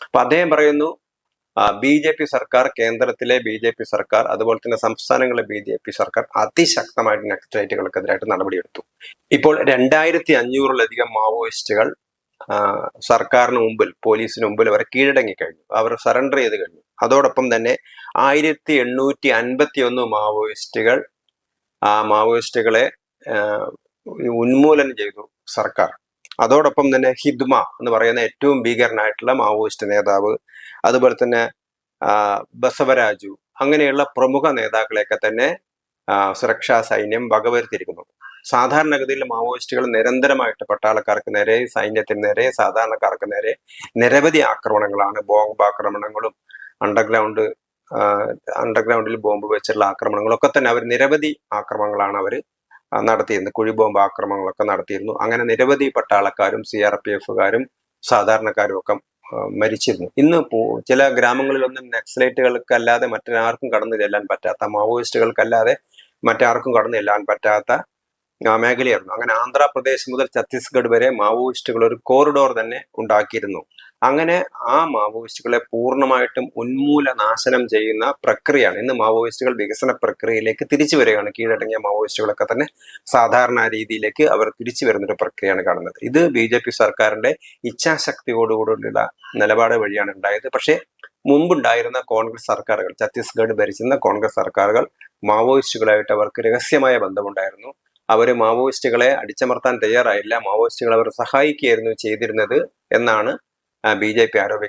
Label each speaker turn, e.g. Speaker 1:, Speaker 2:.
Speaker 1: അപ്പൊ അദ്ദേഹം പറയുന്നു BJP സർക്കാർ, കേന്ദ്രത്തിലെ BJP സർക്കാർ, അതുപോലെ തന്നെ സംസ്ഥാനങ്ങളിലെ BJP സർക്കാർ അതിശക്തമായിട്ട് നക്സലൈറ്റുകൾക്കെതിരായിട്ട് നടപടിയെടുത്തു. ഇപ്പോൾ 2500-ലധികം മാവോയിസ്റ്റുകൾ സർക്കാരിന് മുമ്പിൽ, പോലീസിന് മുമ്പിൽ അവർ കീഴടങ്ങി കഴിഞ്ഞു, അവർ സറണ്ടർ ചെയ്ത് കഴിഞ്ഞു. അതോടൊപ്പം തന്നെ 1851 മാവോയിസ്റ്റുകളെ ഉന്മൂലനം ചെയ്തു സർക്കാർ. അതോടൊപ്പം തന്നെ ഹിദ്മ എന്ന് പറയുന്ന ഏറ്റവും ഭീകരനായിട്ടുള്ള മാവോയിസ്റ്റ് നേതാവ്, അതുപോലെ തന്നെ ബസവരാജു, അങ്ങനെയുള്ള പ്രമുഖ നേതാക്കളെയൊക്കെ തന്നെ സുരക്ഷാ സൈന്യം വകവരുത്തിയിരിക്കുന്നു. സാധാരണഗതിയിൽ മാവോയിസ്റ്റുകൾ നിരന്തരമായിട്ട് പട്ടാളക്കാർക്ക് നേരെ, സൈന്യത്തിന് നേരെ, സാധാരണക്കാർക്ക് നേരെ നിരവധി ആക്രമണങ്ങളാണ്, ബോംബ് ആക്രമണങ്ങളും അണ്ടർഗ്രൗണ്ടിൽ ബോംബ് വെച്ചുള്ള ആക്രമണങ്ങളൊക്കെ തന്നെ അവർ നിരവധി ആക്രമണങ്ങളാണ് അവർ നടത്തിയിരുന്നത്. കുഴി ബോംബ് ആക്രമണങ്ങളൊക്കെ നടത്തിയിരുന്നു. അങ്ങനെ നിരവധി പട്ടാളക്കാരും CRPFകാരും സാധാരണക്കാരും ഒക്കെ മരിച്ചിരുന്നു. ഇന്ന് ചില ഗ്രാമങ്ങളിലൊന്നും നക്സലൈറ്റുകൾക്കല്ലാതെ മറ്റാർക്കും കടന്നു ചെല്ലാൻ പറ്റാത്ത, മാവോയിസ്റ്റുകൾക്കല്ലാതെ മറ്റാർക്കും കടന്നു ചെല്ലാൻ പറ്റാത്ത മേഖലയായിരുന്നു. അങ്ങനെ ആന്ധ്രാപ്രദേശ് മുതൽ ഛത്തീസ്ഗഡ് വരെ മാവോയിസ്റ്റുകൾ ഒരു കോറിഡോർ തന്നെ ഉണ്ടാക്കിയിരുന്നു. അങ്ങനെ ആ മാവോയിസ്റ്റുകളെ പൂർണ്ണമായിട്ടും ഉന്മൂലനാശനം ചെയ്യുന്ന പ്രക്രിയയാണ്. ഇന്ന് മാവോയിസ്റ്റുകൾ വികസന പ്രക്രിയയിലേക്ക് തിരിച്ചു വരികയാണ്. കീഴടങ്ങിയ മാവോയിസ്റ്റുകളൊക്കെ തന്നെ സാധാരണ രീതിയിലേക്ക് അവർ തിരിച്ചു വരുന്നൊരു പ്രക്രിയയാണ് കാണുന്നത്. ഇത് BJP സർക്കാരിന്റെ ഇച്ഛാശക്തിയോടുകൂടിയുള്ള നിലപാട് വഴിയാണ് ഉണ്ടായത്. പക്ഷേ മുമ്പുണ്ടായിരുന്ന കോൺഗ്രസ് സർക്കാരുകൾ, ഛത്തീസ്ഗഡ് ഭരിച്ചിരുന്ന കോൺഗ്രസ് സർക്കാരുകൾ മാവോയിസ്റ്റുകളായിട്ട് അവർക്ക് രഹസ്യമായ ബന്ധമുണ്ടായിരുന്നു. അവർ മാവോയിസ്റ്റുകളെ അടിച്ചമർത്താൻ തയ്യാറായില്ല, മാവോയിസ്റ്റുകൾ അവർ സഹായിക്കുകയായിരുന്നു ചെയ്തിരുന്നത് എന്നാണ് BJP ആരോപിക്കുന്നത്.